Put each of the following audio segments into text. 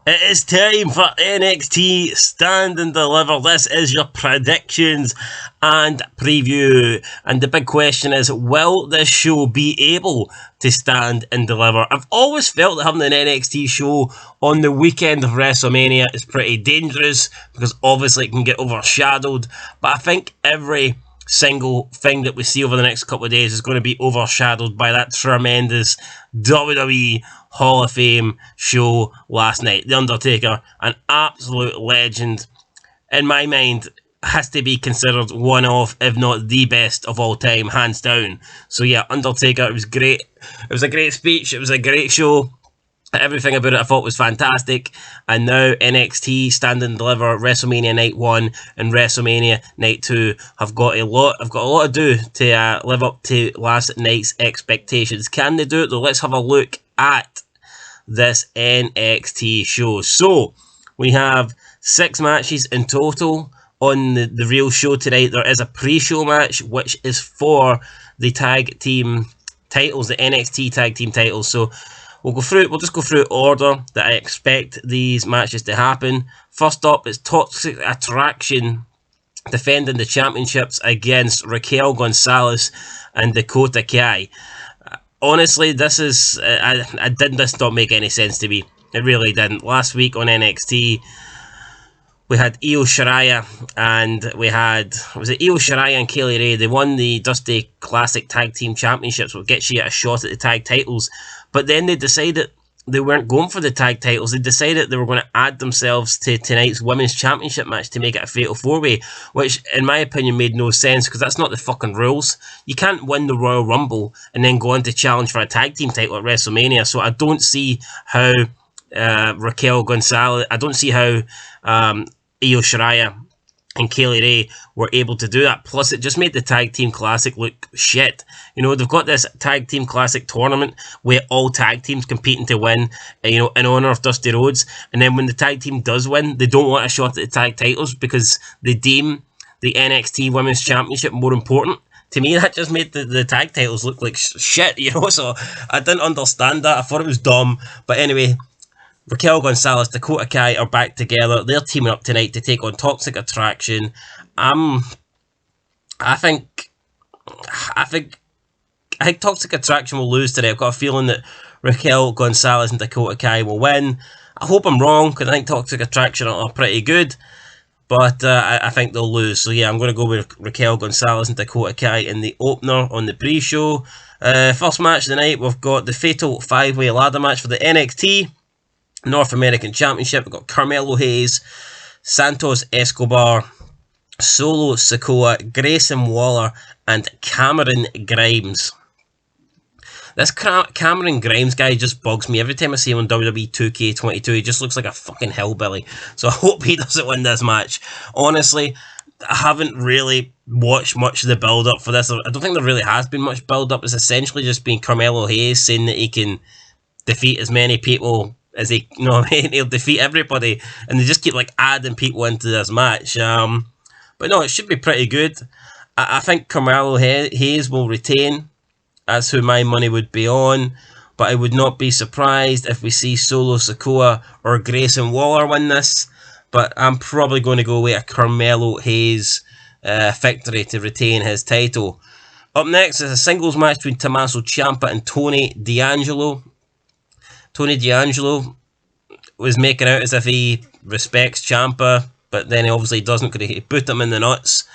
It is time for NXT Stand and Deliver. This is your predictions and preview. And the big question is, will this show be able to stand and deliver? I've always felt that having an NXT show on the weekend of WrestleMania is pretty dangerous because obviously it can get overshadowed. But I think every single thing that we see over the next couple of days is going to be overshadowed by that tremendous WWE Hall of Fame show last night. The Undertaker, an absolute legend, in my mind, has to be considered one of, if not the best of all time, hands down. So yeah, Undertaker, it was great. It was a great speech. It was a great show. Everything about it I thought was fantastic. And now NXT Stand and Deliver, WrestleMania Night 1 and WrestleMania Night 2 have got a lot to do to live up to last night's expectations. Can they do it though? Let's have a look at this NXT show. So we have 6 matches in total on the real show tonight. There is a pre-show match which is for the tag team titles, the NXT tag team titles. So we'll just go through order that I expect these matches to happen. First up is Toxic Attraction defending the championships against Raquel Gonzalez and Dakota Kai. Honestly, this not make any sense to me. It really didn't. Last week on NXT, we had Io Shirai and Io Shirai and Kaylee Ray. They won the Dusty Classic Tag Team Championships, which gets you a shot at the tag titles. But then they decided they weren't going for the tag titles. They decided they were going to add themselves to tonight's Women's Championship match to make it a fatal 4-way, which in my opinion made no sense because that's not the fucking rules. You can't win the Royal Rumble and then go on to challenge for a tag team title at WrestleMania. So I don't see how Raquel Gonzalez, I don't see how Io Shirai and Kaylee Ray were able to do that. Plus, it just made the Tag Team Classic look shit. You know, they've got this Tag Team Classic tournament where all tag teams competing to win, in honour of Dusty Rhodes. And then when the tag team does win, they don't want a shot at the tag titles because they deem the NXT Women's Championship more important. To me, that just made the tag titles look like shit, So I didn't understand that. I thought it was dumb. But anyway, Raquel Gonzalez, Dakota Kai are back together. They're teaming up tonight to take on Toxic Attraction. I think Toxic Attraction will lose today. I've got a feeling that Raquel Gonzalez and Dakota Kai will win. I hope I'm wrong because I think Toxic Attraction are pretty good. But I think they'll lose. So yeah, I'm going to go with Raquel Gonzalez and Dakota Kai in the opener on the pre-show. First match of the night, we've got the Fatal 5-Way Ladder match for the NXT North American Championship. We've got Carmelo Hayes, Santos Escobar, Solo Sikoa, Grayson Waller, and Cameron Grimes. This Cameron Grimes guy just bugs me. Every time I see him on WWE 2K22, he just looks like a fucking hillbilly. So I hope he doesn't win this match. Honestly, I haven't really watched much of the build-up for this. I don't think there really has been much build-up. It's essentially just been Carmelo Hayes saying that he can defeat as many people as he, he'll defeat everybody, and they just keep adding people into this match. But no, it should be pretty good. I think Carmelo Hayes will retain. That's who my money would be on. But I would not be surprised if we see Solo Sikoa or Grayson Waller win this. But I'm probably going to go with a Carmelo Hayes victory to retain his title. Up next is a singles match between Tommaso Ciampa and Tony D'Angelo. Tony D'Angelo was making out as if he respects Ciampa, but then he obviously doesn't because he put him in the nuts.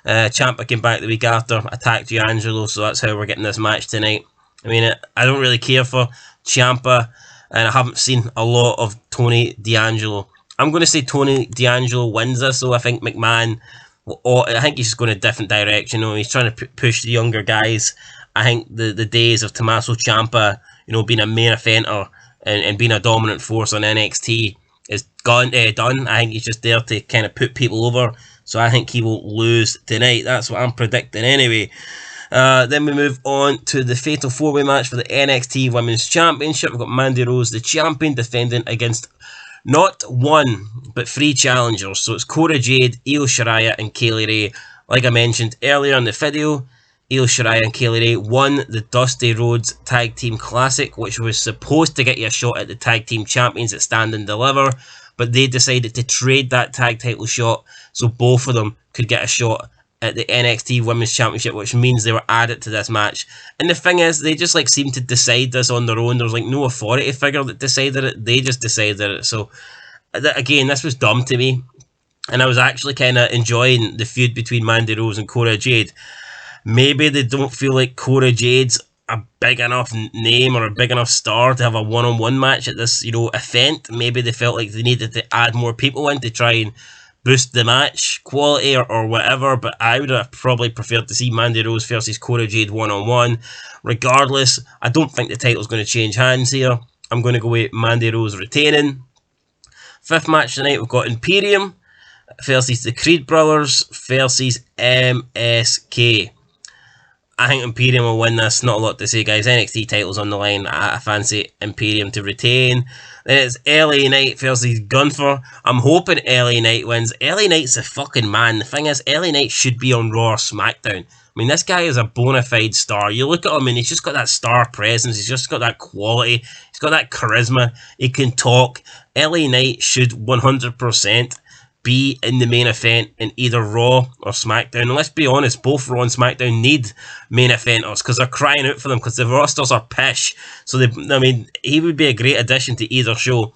Ciampa came back the week after, attacked D'Angelo, so that's how we're getting this match tonight. I mean, I don't really care for Ciampa, and I haven't seen a lot of Tony D'Angelo. I'm going to say Tony D'Angelo wins this, so I think McMahon, I think he's just going a different direction. He's trying to push the younger guys. I think the days of Tommaso Ciampa, being a main offender and being a dominant force on NXT is done. I think he's just there to kind of put people over. So I think he will lose tonight. That's what I'm predicting anyway. Then we move on to the Fatal 4-Way match for the NXT Women's Championship. We've got Mandy Rose, the champion, defending against not one, but 3 challengers. So it's Cora Jade, Io Shirai, and Kaylee Ray. Like I mentioned earlier in the video, Io Shirai and Kaylee Ray won the Dusty Rhodes Tag Team Classic, which was supposed to get you a shot at the Tag Team Champions at Stand and Deliver, but they decided to trade that tag title shot so both of them could get a shot at the NXT Women's Championship, which means they were added to this match. And the thing is, they just like seem to decide this on their own. There's like no authority figure that decided it. They just decided it. So again, this was dumb to me. And I was actually kind of enjoying the feud between Mandy Rose and Cora Jade. Maybe they don't feel like Cora Jade's a big enough name or a big enough star to have a one-on-one match at this, event. Maybe they felt like they needed to add more people in to try and boost the match quality or whatever, but I would have probably preferred to see Mandy Rose versus Cora Jade one-on-one. Regardless, I don't think the title's going to change hands here. I'm going to go with Mandy Rose retaining. Fifth match tonight, we've got Imperium versus the Creed Brothers versus MSK. I think Imperium will win this. Not a lot to say, guys. NXT title's on the line. I fancy Imperium to retain. Then it's LA Knight versus Gunther. I'm hoping LA Knight wins. LA Knight's a fucking man. The thing is, LA Knight should be on Raw or SmackDown. I mean, this guy is a bona fide star. You look at him and he's just got that star presence. He's just got that quality. He's got that charisma. He can talk. LA Knight should 100% be in the main event in either Raw or SmackDown. And let's be honest, both Raw and SmackDown need main eventers because they're crying out for them because the rosters are pish. So, he would be a great addition to either show.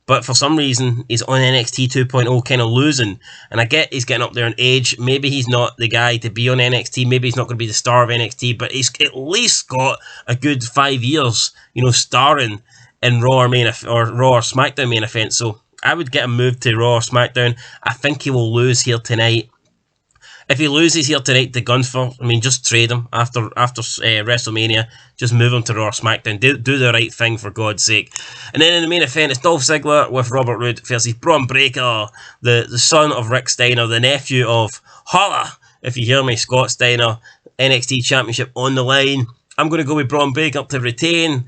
But for some reason, he's on NXT 2.0 kind of losing. And I get he's getting up there in age. Maybe he's not the guy to be on NXT. Maybe he's not going to be the star of NXT. But he's at least got a good 5 years, starring in Raw or SmackDown main event. So I would get him moved to Raw or SmackDown. I think he will lose here tonight. If he loses here tonight to Gunther, just trade him after WrestleMania. Just move him to Raw or SmackDown. Do the right thing, for God's sake. And then in the main event, it's Dolph Ziggler with Robert Roode versus Braun Breaker, the son of Rick Steiner, the nephew of Holla, if you hear me, Scott Steiner. NXT Championship on the line. I'm going to go with Braun Breaker to retain.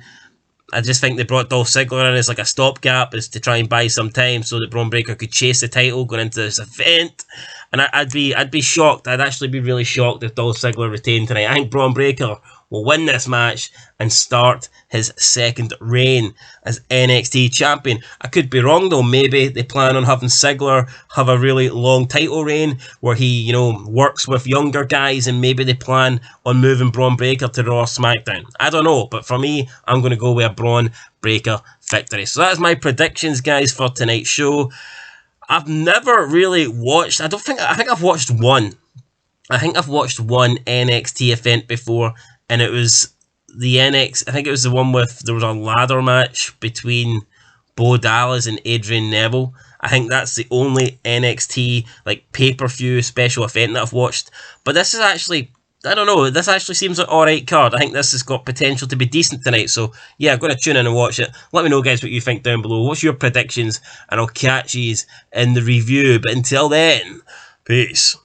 I just think they brought Dolph Ziggler in as like a stopgap, as to try and buy some time so that Braun Breaker could chase the title going into this event. And I'd be shocked. I'd actually be really shocked if Dolph Ziggler retained tonight. I think Braun Breaker will win this match and start his second reign as NXT champion. I could be wrong though. Maybe they plan on having Ziggler have a really long title reign where he, works with younger guys, and maybe they plan on moving Braun Breaker to Raw or SmackDown. I don't know, but for me, I'm going to go with a Braun Breaker victory. So that's my predictions, guys, for tonight's show. I've never really watched, I think I've watched one. I think I've watched one NXT event before, and it was the I think it was the one there was a ladder match between Bo Dallas and Adrian Neville. I think that's the only NXT pay-per-view special event that I've watched. But this is actually, I don't know, this actually seems an alright card. I think this has got potential to be decent tonight. So yeah, I'm going to tune in and watch it. Let me know, guys, what you think down below. What's your predictions? And I'll catch you in the review. But until then, peace.